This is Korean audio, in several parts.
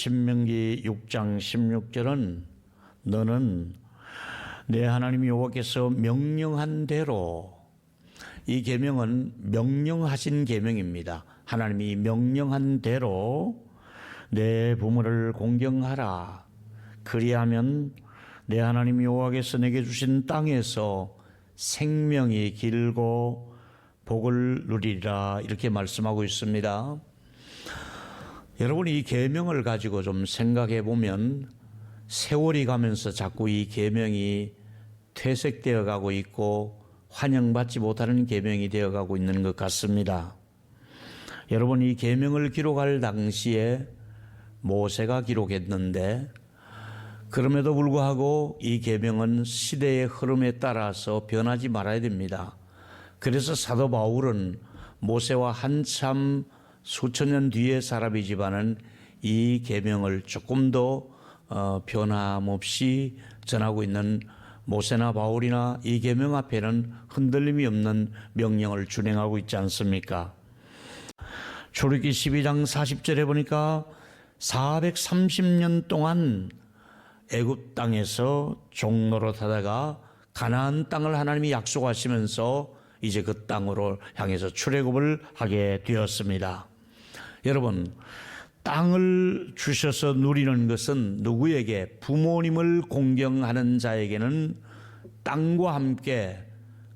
신명기 6장 16절은 너는 내 하나님 여호와께서 명령한 대로, 이 계명은 명령하신 계명입니다. 하나님이 명령한 대로 내 부모를 공경하라. 그리하면 내 하나님 여호와께서 내게 주신 땅에서 생명이 길고 복을 누리리라, 이렇게 말씀하고 있습니다. 여러분, 이 계명을 가지고 좀 생각해 보면 세월이 가면서 자꾸 이 계명이 퇴색되어 가고 있고 환영받지 못하는 계명이 되어 가고 있는 것 같습니다. 여러분, 이 계명을 기록할 당시에 모세가 기록했는데, 그럼에도 불구하고 이 계명은 시대의 흐름에 따라서 변하지 말아야 됩니다. 그래서 사도 바울은 모세와 한참 수천 년 뒤의 사람이지만은 이 계명을 조금 더 변함없이 전하고 있는 모세나 바울이나 이 계명 앞에는 흔들림이 없는 명령을 준행하고 있지 않습니까? 출애굽기 12장 40절에 보니까 430년 동안 애굽 땅에서 종노릇하다가 가나안 땅을 하나님이 약속하시면서 이제 그 땅으로 향해서 출애굽을 하게 되었습니다. 여러분, 땅을 주셔서 누리는 것은 누구에게? 부모님을 공경하는 자에게는 땅과 함께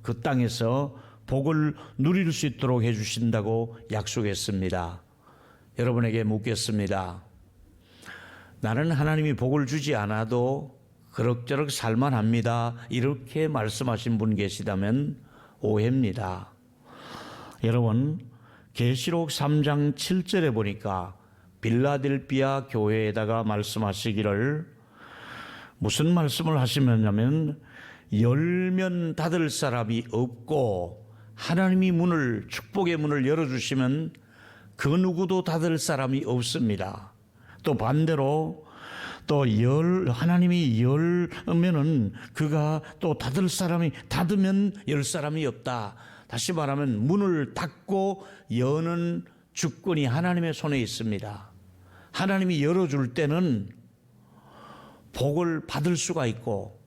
그 땅에서 복을 누릴 수 있도록 해주신다고 약속했습니다. 여러분에게 묻겠습니다. 나는 하나님이 복을 주지 않아도 그럭저럭 살만합니다, 이렇게 말씀하신 분 계시다면 오해입니다. 여러분, 계시록 3장 7절에 보니까 빌라델비아 교회에다가 말씀하시기를, 무슨 말씀을 하시면냐면, 열면 닫을 사람이 없고 하나님이 축복의 문을 열어주시면 그 누구도 닫을 사람이 없습니다. 또 반대로 또 하나님이 열면은 그가 또 닫으면 열 사람이 없다. 다시 말하면 문을 닫고 여는 주권이 하나님의 손에 있습니다. 하나님이 열어줄 때는 복을 받을 수가 있고,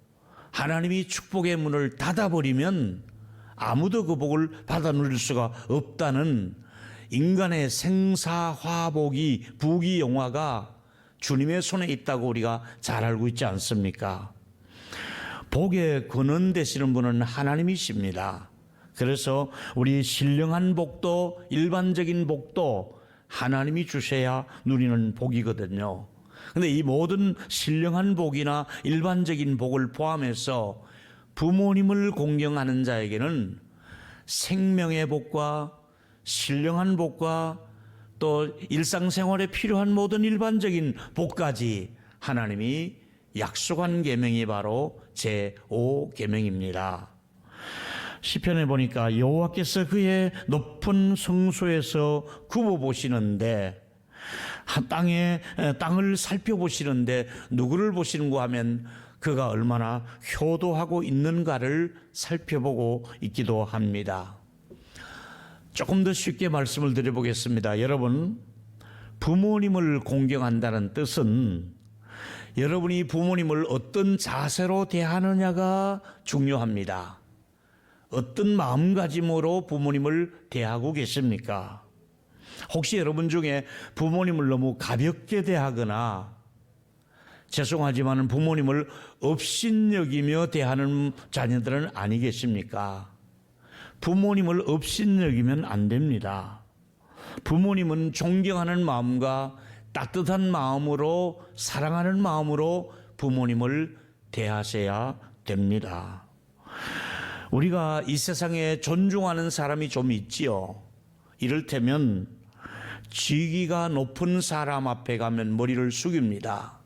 하나님이 축복의 문을 닫아버리면 아무도 그 복을 받아 누릴 수가 없다는 인간의 생사화복이, 부귀영화가 주님의 손에 있다고 우리가 잘 알고 있지 않습니까? 복의 근원 되시는 분은 하나님이십니다. 그래서 우리 신령한 복도, 일반적인 복도 하나님이 주셔야 누리는 복이거든요. 그런데 이 모든 신령한 복이나 일반적인 복을 포함해서 부모님을 공경하는 자에게는 생명의 복과 신령한 복과 또 일상생활에 필요한 모든 일반적인 복까지 하나님이 약속한 계명이 바로 제5계명입니다. 시편에 보니까 여호와께서 그의 높은 성소에서 굽어보시는데, 땅을 살펴보시는데 누구를 보시는가 하면 그가 얼마나 효도하고 있는가를 살펴보고 있기도 합니다. 조금 더 쉽게 말씀을 드려보겠습니다. 여러분, 부모님을 공경한다는 뜻은 여러분이 부모님을 어떤 자세로 대하느냐가 중요합니다. 어떤 마음가짐으로 부모님을 대하고 계십니까? 혹시 여러분 중에 부모님을 너무 가볍게 대하거나, 죄송하지만 부모님을 업신여기며 대하는 자녀들은 아니 계십니까? 부모님을 업신여기면 안 됩니다. 부모님은 존경하는 마음과 따뜻한 마음으로, 사랑하는 마음으로 부모님을 대하셔야 됩니다. 우리가 이 세상에 존중하는 사람이 좀 있지요. 이를테면 직위가 높은 사람 앞에 가면 머리를 숙입니다.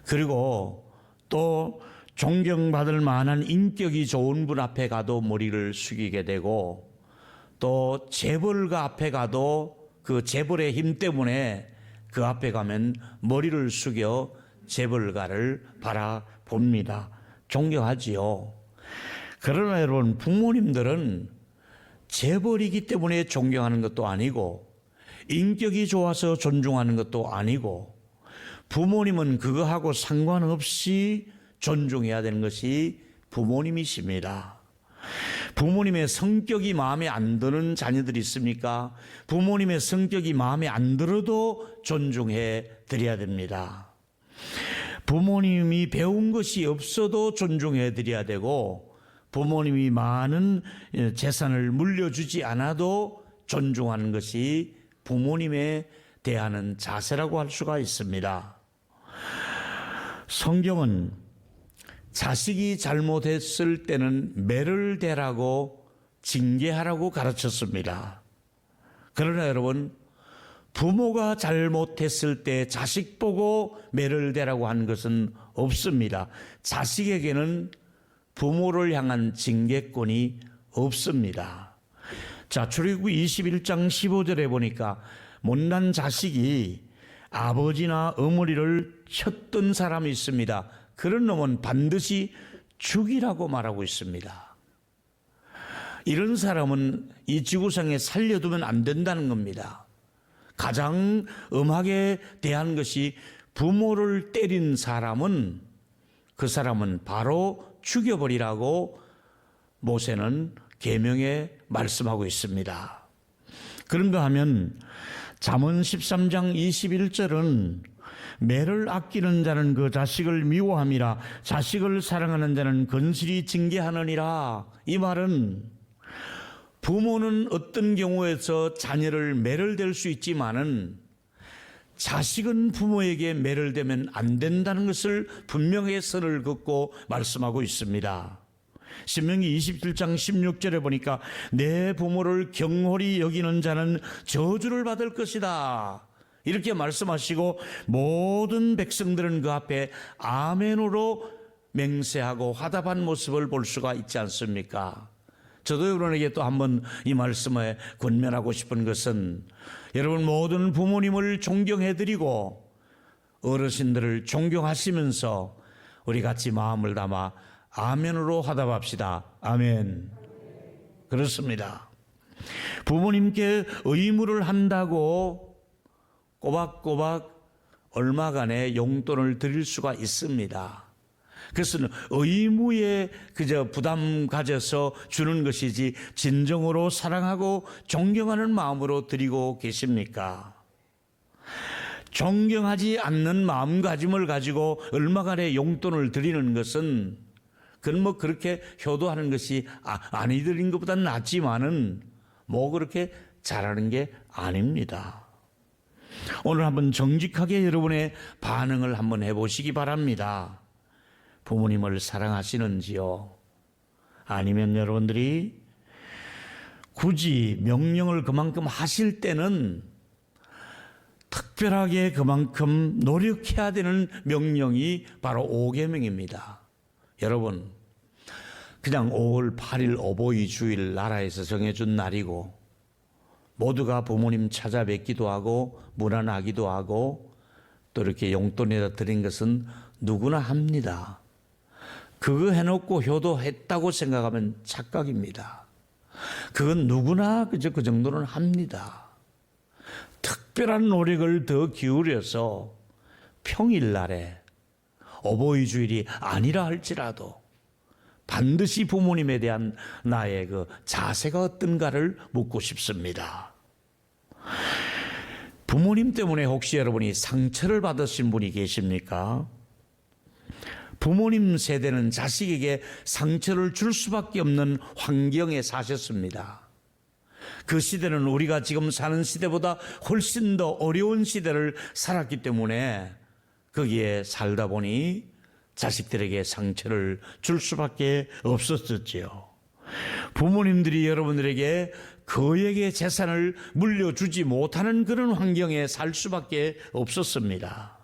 그리고 또 존경받을 만한 인격이 좋은 분 앞에 가도 머리를 숙이게 되고, 또 재벌가 앞에 가도 그 재벌의 힘 때문에 그 앞에 가면 머리를 숙여 재벌가를 바라봅니다. 존경하지요. 그러나 여러분, 부모님들은 재벌이기 때문에 존경하는 것도 아니고, 인격이 좋아서 존중하는 것도 아니고, 부모님은 그거하고 상관없이 존중해야 되는 것이 부모님이십니다. 부모님의 성격이 마음에 안 드는 자녀들이 있습니까? 부모님의 성격이 마음에 안 들어도 존중해 드려야 됩니다. 부모님이 배운 것이 없어도 존중해 드려야 되고, 부모님이 많은 재산을 물려주지 않아도 존중하는 것이 부모님에 대하는 자세라고 할 수가 있습니다. 성경은 자식이 잘못했을 때는 매를 대라고 징계하라고 가르쳤습니다. 그러나 여러분, 부모가 잘못했을 때 자식 보고 매를 대라고 한 것은 없습니다. 자식에게는 부모를 향한 징계권이 없습니다. 자, 출애굽기 21장 15절에 보니까 못난 자식이 아버지나 어머니를 쳤던 사람이 있습니다. 그런 놈은 반드시 죽이라고 말하고 있습니다. 이런 사람은 이 지구상에 살려두면 안 된다는 겁니다. 가장 엄하게 대한 것이 부모를 때린 사람은, 그 사람은 바로 죽여버리라고 모세는 계명에 말씀하고 있습니다. 그런가 하면 잠언 13장 21절은 매를 아끼는 자는 그 자식을 미워함이라, 자식을 사랑하는 자는 건실히 징계하느니라. 이 말은 부모는 어떤 경우에서 자녀를 매를 댈 수 있지만은 자식은 부모에게 매를 대면 안 된다는 것을 분명히 선을 긋고 말씀하고 있습니다. 신명기 27장 16절에 보니까 내 부모를 경홀히 여기는 자는 저주를 받을 것이다, 이렇게 말씀하시고 모든 백성들은 그 앞에 아멘으로 맹세하고 화답한 모습을 볼 수가 있지 않습니까? 저도 여러분에게 또 한번 이 말씀에 권면하고 싶은 것은, 여러분 모든 부모님을 존경해드리고 어르신들을 존경하시면서 우리 같이 마음을 담아 아멘으로 화답합시다. 아멘. 그렇습니다. 부모님께 의무를 한다고 꼬박꼬박 얼마간의 용돈을 드릴 수가 있습니다. 그것은 의무에 그저 부담 가져서 주는 것이지 진정으로 사랑하고 존경하는 마음으로 드리고 계십니까? 존경하지 않는 마음가짐을 가지고 얼마간의 용돈을 드리는 것은, 그건 뭐 그렇게 효도하는 것이 아니 드린 것보다는 낫지만은 뭐 그렇게 잘하는 게 아닙니다. 오늘 한번 정직하게 여러분의 반응을 한번 해보시기 바랍니다. 부모님을 사랑하시는지요? 아니면 여러분들이 굳이 명령을 그만큼 하실 때는 특별하게 그만큼 노력해야 되는 명령이 바로 5계명입니다. 여러분, 그냥 5월 8일 어버이 주일 나라에서 정해준 날이고 모두가 부모님 찾아뵙기도 하고 문안하기도 하고 또 이렇게 용돈에다 드린 것은 누구나 합니다. 그거 해놓고 효도했다고 생각하면 착각입니다. 그건 누구나 그저 그 정도는 합니다. 특별한 노력을 더 기울여서 평일날에 어버이 주일이 아니라 할지라도 반드시 부모님에 대한 나의 그 자세가 어떤가를 묻고 싶습니다. 부모님 때문에 혹시 여러분이 상처를 받으신 분이 계십니까? 부모님 세대는 자식에게 상처를 줄 수밖에 없는 환경에 사셨습니다. 그 시대는 우리가 지금 사는 시대보다 훨씬 더 어려운 시대를 살았기 때문에 거기에 살다 보니 자식들에게 상처를 줄 수밖에 없었었지요. 부모님들이 여러분들에게 거액의 재산을 물려주지 못하는 그런 환경에 살 수밖에 없었습니다.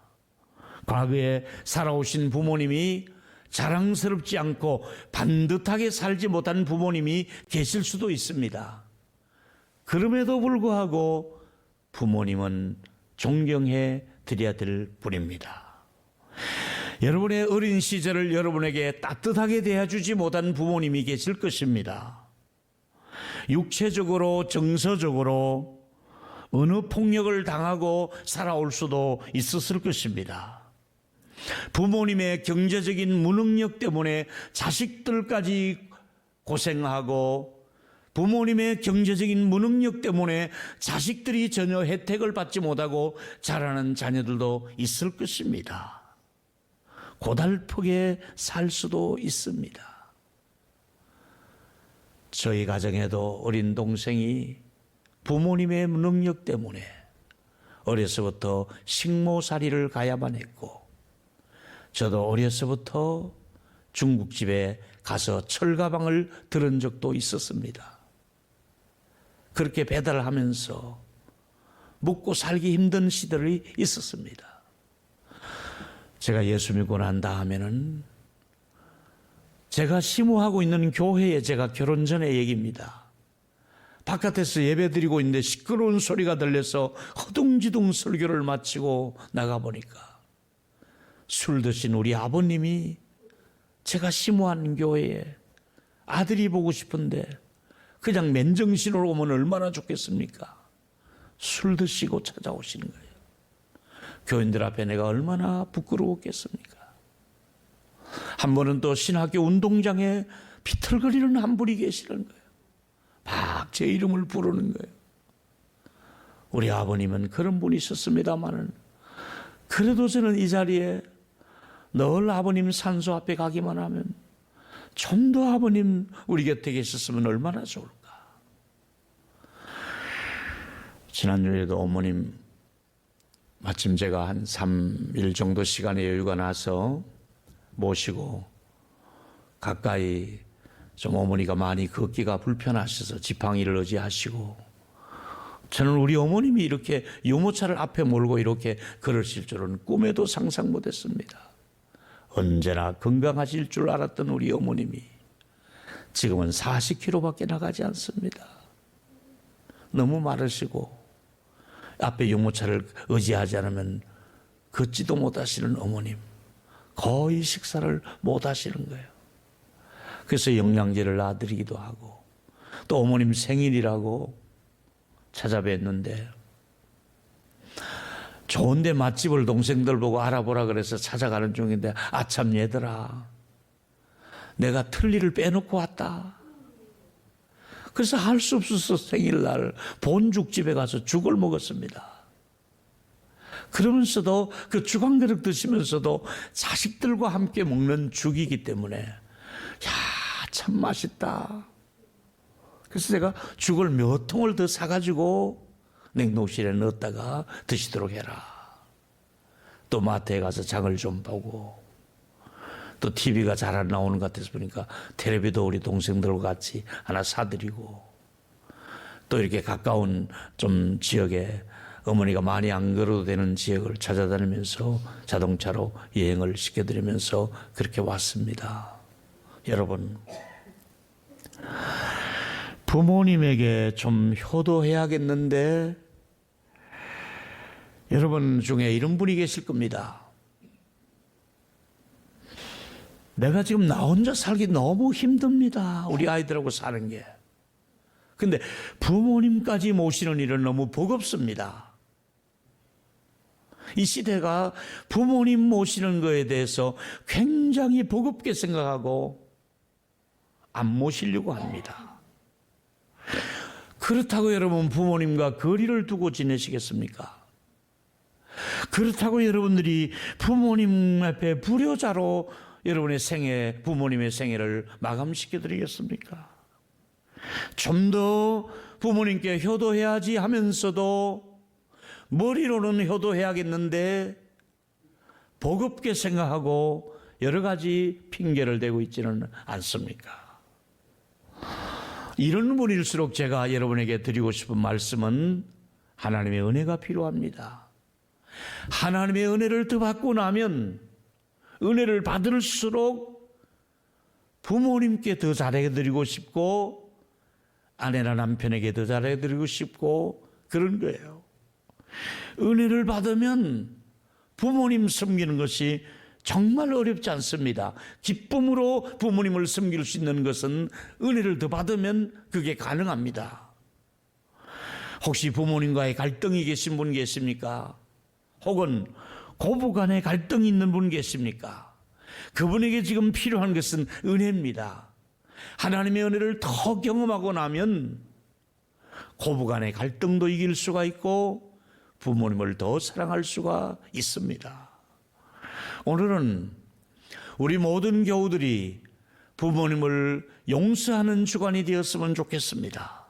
과거에 살아오신 부모님이 자랑스럽지 않고 반듯하게 살지 못한 부모님이 계실 수도 있습니다. 그럼에도 불구하고 부모님은 존경해 드려야 될 뿐입니다. 여러분의 어린 시절을 여러분에게 따뜻하게 대해주지 못한 부모님이 계실 것입니다. 육체적으로, 정서적으로 어느 폭력을 당하고 살아올 수도 있었을 것입니다. 부모님의 경제적인 무능력 때문에 자식들까지 고생하고, 부모님의 경제적인 무능력 때문에 자식들이 전혀 혜택을 받지 못하고 자라는 자녀들도 있을 것입니다. 고달프게 살 수도 있습니다. 저희 가정에도 어린 동생이 부모님의 무능력 때문에 어려서부터 식모살이를 가야만 했고, 저도 어려서부터 중국집에 가서 철가방을 들은 적도 있었습니다. 그렇게 배달하면서 먹고 살기 힘든 시절이 있었습니다. 제가 예수 믿고 난 다음에는 제가 심호하고 있는 교회에, 제가 결혼 전의 얘기입니다, 바깥에서 예배 드리고 있는데 시끄러운 소리가 들려서 허둥지둥 설교를 마치고 나가보니까 술 드신 우리 아버님이 제가 심호하는 교회에 아들이 보고 싶은데 그냥 맨정신으로 오면 얼마나 좋겠습니까? 술 드시고 찾아오시는 거예요. 교인들 앞에 내가 얼마나 부끄러웠겠습니까? 한 번은 또 신학교 운동장에 비틀거리는 한 분이 계시는 거예요. 막 제 이름을 부르는 거예요. 우리 아버님은 그런 분이 있었습니다마는, 그래도 저는 이 자리에 늘 아버님 산소 앞에 가기만 하면 좀 더 아버님 우리 곁에 계셨으면 얼마나 좋을까. 지난주에도 어머님 마침 제가 한 3일 정도 시간의 여유가 나서 모시고, 가까이 좀 어머니가 많이 걷기가 불편하셔서 지팡이를 의지하시고, 저는 우리 어머님이 이렇게 유모차를 앞에 몰고 이렇게 걸으실 줄은 꿈에도 상상 못했습니다. 언제나 건강하실 줄 알았던 우리 어머님이 지금은 40kg밖에 나가지 않습니다. 너무 마르시고 앞에 유모차를 의지하지 않으면 걷지도 못하시는 어머님, 거의 식사를 못하시는 거예요. 그래서 영양제를 놔드리기도 하고, 또 어머님 생일이라고 찾아뵀는데 좋은데 맛집을 동생들 보고 알아보라 그래서 찾아가는 중인데, 아참 얘들아, 내가 틀니를 빼놓고 왔다. 그래서 할 수 없어서 생일날 본죽집에 가서 죽을 먹었습니다. 그러면서도 그 죽 한 그릇 드시면서도 자식들과 함께 먹는 죽이기 때문에 야, 참 맛있다. 그래서 제가 죽을 몇 통을 더 사가지고 냉동실에 넣었다가 드시도록 해라. 또 마트에 가서 장을 좀 보고, 또 TV가 잘 안 나오는 것 같아서 보니까 텔레비도 우리 동생들과 같이 하나 사드리고, 또 이렇게 가까운 좀 지역에 어머니가 많이 안 걸어도 되는 지역을 찾아다니면서 자동차로 여행을 시켜드리면서 그렇게 왔습니다. 여러분, 부모님에게 좀 효도해야겠는데, 여러분 중에 이런 분이 계실 겁니다. 내가 지금 나 혼자 살기 너무 힘듭니다. 우리 아이들하고 사는 게. 근데 부모님까지 모시는 일은 너무 버겁습니다. 이 시대가 부모님 모시는 거에 대해서 굉장히 버겁게 생각하고 안 모시려고 합니다. 그렇다고 여러분 부모님과 거리를 두고 지내시겠습니까? 그렇다고 여러분들이 부모님 앞에 불효자로 여러분의 생애, 부모님의 생애를 마감시켜 드리겠습니까? 좀 더 부모님께 효도해야지 하면서도 머리로는 효도해야겠는데 버겁게 생각하고 여러 가지 핑계를 대고 있지는 않습니까? 이런 분일수록 제가 여러분에게 드리고 싶은 말씀은 하나님의 은혜가 필요합니다. 하나님의 은혜를 더 받고 나면 은혜를 받을수록 부모님께 더 잘해드리고 싶고 아내나 남편에게 더 잘해드리고 싶고 그런 거예요. 은혜를 받으면 부모님 섬기는 것이 정말 어렵지 않습니다. 기쁨으로 부모님을 섬길 수 있는 것은 은혜를 더 받으면 그게 가능합니다. 혹시 부모님과의 갈등이 계신 분 계십니까? 혹은 고부간의 갈등이 있는 분 계십니까? 그분에게 지금 필요한 것은 은혜입니다. 하나님의 은혜를 더 경험하고 나면 고부간의 갈등도 이길 수가 있고 부모님을 더 사랑할 수가 있습니다. 오늘은 우리 모든 교우들이 부모님을 용서하는 주간이 되었으면 좋겠습니다.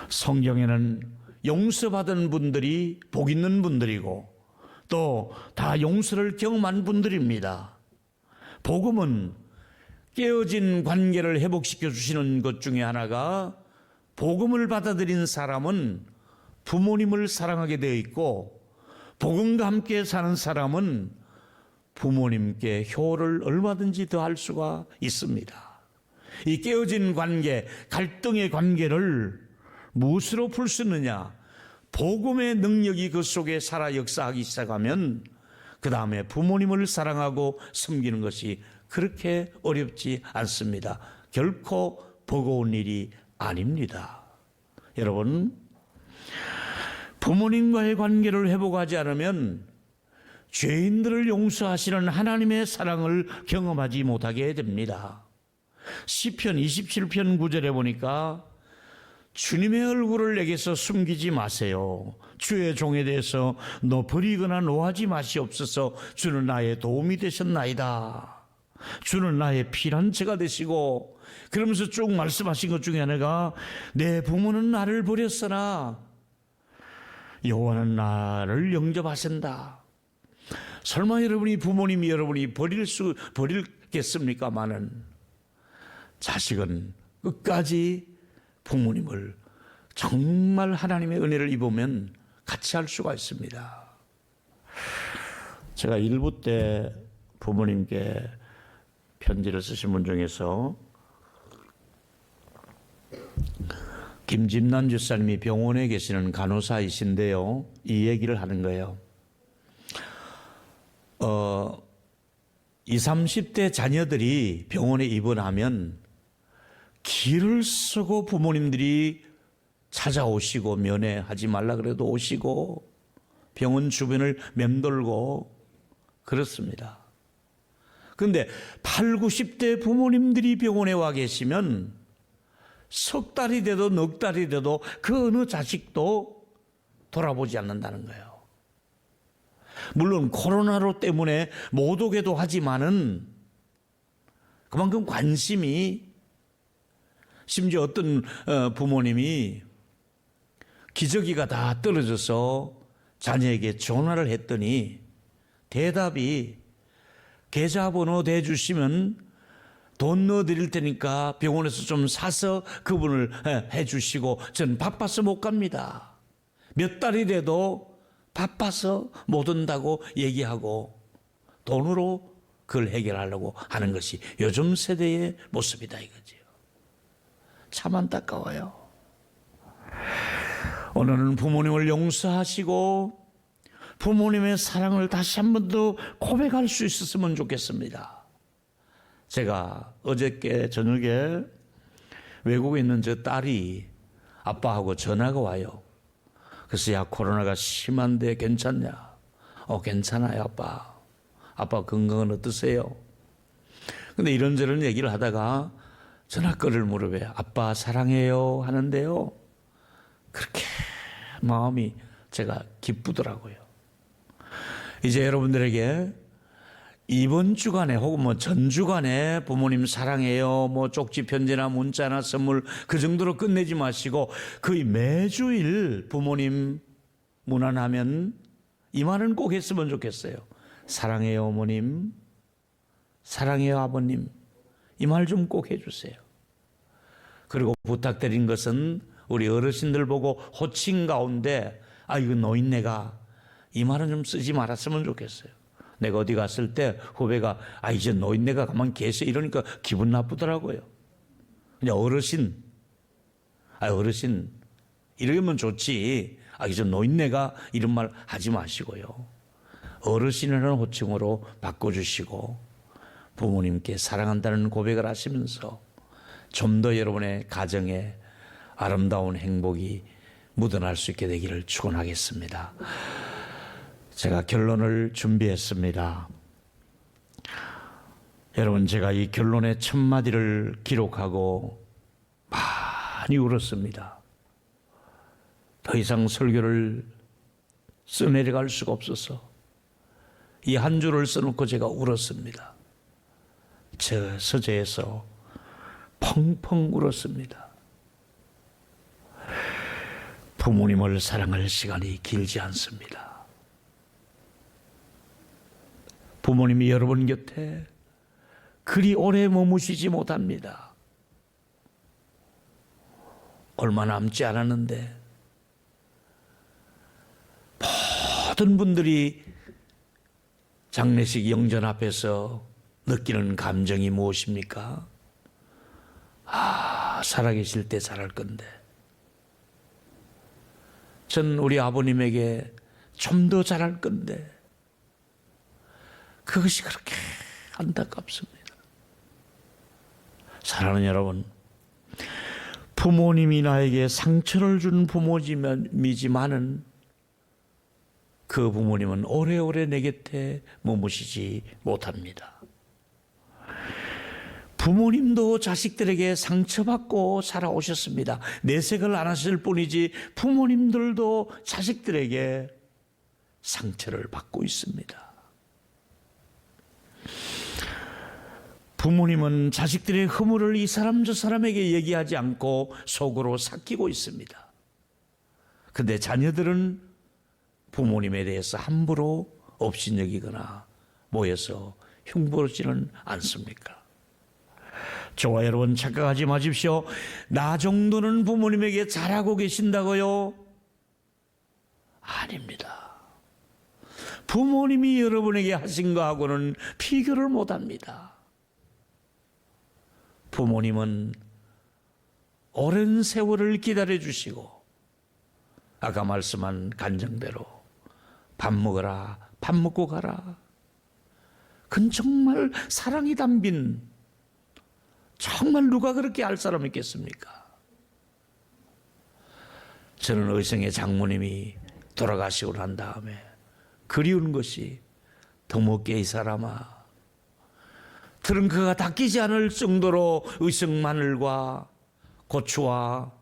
성경에는 용서받은 분들이 복 있는 분들이고 또 다 용서를 경험한 분들입니다. 복음은 깨어진 관계를 회복시켜 주시는 것 중에 하나가 복음을 받아들인 사람은 부모님을 사랑하게 되어 있고 복음과 함께 사는 사람은 부모님께 효를 얼마든지 더할 수가 있습니다. 이 깨어진 관계, 갈등의 관계를 무엇으로 풀 수 있느냐? 복음의 능력이 그 속에 살아 역사하기 시작하면 그 다음에 부모님을 사랑하고 섬기는 것이 그렇게 어렵지 않습니다. 결코 버거운 일이 아닙니다. 여러분, 부모님과의 관계를 회복하지 않으면 죄인들을 용서하시는 하나님의 사랑을 경험하지 못하게 됩니다. 시편 27편 9절에 보니까 주님의 얼굴을 내게서 숨기지 마세요. 주의 종에 대해서 버리거나 노하지 마시옵소서. 주는 나의 도움이 되셨나이다. 주는 나의 피난처가 되시고, 그러면서 쭉 말씀하신 것 중에 하나가 내 부모는 나를 버렸으나 여호와는 나를 영접하신다. 설마 여러분이 부모님이 여러분이 버리겠습니까마는 자식은 끝까지 부모님을 정말 하나님의 은혜를 입으면 같이 할 수가 있습니다. 제가 일부 때 부모님께 편지를 쓰신 분 중에서 김진난 주사님이 병원에 계시는 간호사이신데요, 이 얘기를 하는 거예요. 20, 30대 자녀들이 병원에 입원하면 길을 쓰고 부모님들이 찾아오시고, 면회하지 말라 그래도 오시고 병원 주변을 맴돌고 그렇습니다. 그런데 8, 90대 부모님들이 병원에 와 계시면 석 달이 돼도 넉 달이 돼도 그 어느 자식도 돌아보지 않는다는 거예요. 물론 코로나로 때문에 못 오게도 하지만은 그만큼 관심이, 심지어 어떤 부모님이 기저귀가 다 떨어져서 자녀에게 전화를 했더니 대답이 계좌번호 대주시면 돈 넣어드릴 테니까 병원에서 좀 사서 그분을 해주시고 저는 바빠서 못 갑니다. 몇 달이 돼도 바빠서 못 온다고 얘기하고 돈으로 그걸 해결하려고 하는 것이 요즘 세대의 모습이다 이거지요. 참 안타까워요. 오늘은 부모님을 용서하시고 부모님의 사랑을 다시 한 번 더 고백할 수 있었으면 좋겠습니다. 제가 어저께 저녁에 외국에 있는 저 딸이 아빠하고 전화가 와요. 그래서 야, 코로나가 심한데 괜찮냐? 괜찮아요 아빠. 아빠 건강은 어떠세요? 근데 이런저런 얘기를 하다가 전화거리를 물어봐요. 아빠 사랑해요 하는데요, 그렇게 마음이 제가 기쁘더라고요. 이제 여러분들에게 이번 주간에 혹은 전주간에 부모님 사랑해요, 쪽지 편지나 문자나 선물 그 정도로 끝내지 마시고 거의 매주일 부모님 문안하면 이 말은 꼭 했으면 좋겠어요. 사랑해요 어머님, 사랑해요 아버님, 이 말 좀 꼭 해주세요. 그리고 부탁드린 것은 우리 어르신들 보고 호칭 가운데 이거 노인네가, 이 말은 좀 쓰지 말았으면 좋겠어요. 내가 어디 갔을 때 후배가 이제 노인네가 가만 계세요 이러니까 기분 나쁘더라고요. 그냥 어르신, 어르신 이러면 좋지, 이제 노인네가 이런 말 하지 마시고요. 어르신이라는 호칭으로 바꿔주시고 부모님께 사랑한다는 고백을 하시면서 좀 더 여러분의 가정에 아름다운 행복이 묻어날 수 있게 되기를 축원하겠습니다. 제가 결론을 준비했습니다. 여러분, 제가 이 결론의 첫 마디를 기록하고 많이 울었습니다. 더 이상 설교를 써내려갈 수가 없어서 이 한 줄을 써놓고 제가 울었습니다. 저 서재에서 펑펑 울었습니다. 부모님을 사랑할 시간이 길지 않습니다. 부모님이 여러분 곁에 그리 오래 머무시지 못합니다. 얼마 남지 않았는데 모든 분들이 장례식 영전 앞에서 느끼는 감정이 무엇입니까? 살아계실 때 잘할 건데. 전 우리 아버님에게 좀 더 잘할 건데. 그것이 그렇게 안타깝습니다. 사랑하는 여러분, 부모님이 나에게 상처를 준 부모님이지만은 그 부모님은 오래오래 내 곁에 머무시지 못합니다. 부모님도 자식들에게 상처받고 살아오셨습니다. 내색을 안 하실 뿐이지 부모님들도 자식들에게 상처를 받고 있습니다. 부모님은 자식들의 허물을 이 사람 저 사람에게 얘기하지 않고 속으로 삭히고 있습니다. 그런데 자녀들은 부모님에 대해서 함부로 업신여기거나 모여서 흉보지는 않습니까? 저와 여러분, 착각하지 마십시오. 나 정도는 부모님에게 잘하고 계신다고요? 아닙니다. 부모님이 여러분에게 하신 거하고는 비교를 못합니다. 부모님은 오랜 세월을 기다려주시고 아까 말씀한 간정대로 밥 먹어라, 밥 먹고 가라. 그건 정말 사랑이 담긴, 정말 누가 그렇게 할 사람 있겠습니까? 저는 의성의 장모님이 돌아가시고 난 다음에 그리운 것이 더 먹게 이 사람아, 들은 그가 닦이지 않을 정도로 의성 마늘과 고추와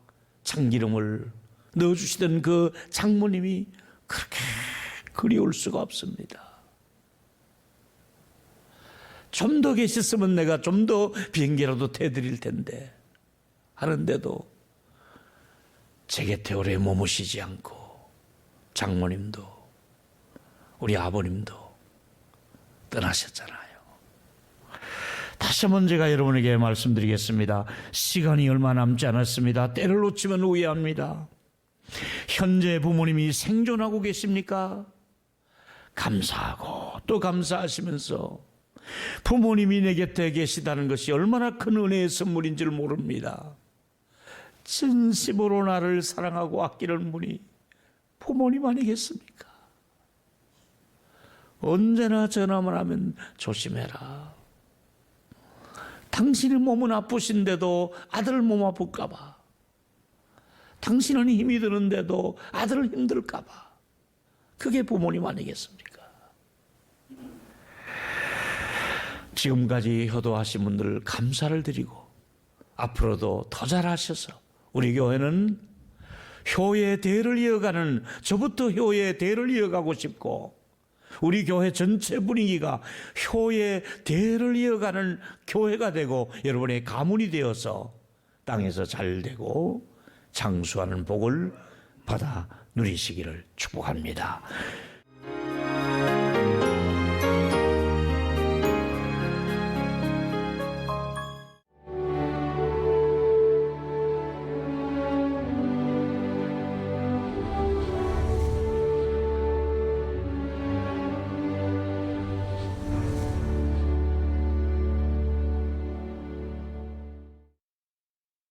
참기름을 넣어주시던 그 장모님이 그렇게 그리울 수가 없습니다. 좀 더 계셨으면 내가 좀 더 비행기라도 태드릴 텐데 하는데도 제 곁에 오래 머무시지 않고 장모님도 우리 아버님도 떠나셨잖아요. 다시 한번 제가 여러분에게 말씀드리겠습니다. 시간이 얼마 남지 않았습니다. 때를 놓치면 후회합니다. 현재 부모님이 생존하고 계십니까? 감사하고 또 감사하시면서 부모님이 내 곁에 계시다는 것이 얼마나 큰 은혜의 선물인 줄 모릅니다. 진심으로 나를 사랑하고 아끼는 분이 부모님 아니겠습니까? 언제나 전화만 하면 조심해라. 당신의 몸은 아프신데도 아들 몸 아플까 봐. 당신은 힘이 드는데도 아들 힘들까 봐. 그게 부모님 아니겠습니까? 지금까지 효도하신 분들 감사를 드리고 앞으로도 더 잘하셔서 우리 교회는 효의 대를 이어가는, 저부터 효의 대를 이어가고 싶고 우리 교회 전체 분위기가 효의 대를 이어가는 교회가 되고 여러분의 가문이 되어서 땅에서 잘 되고 장수하는 복을 받아 누리시기를 축복합니다.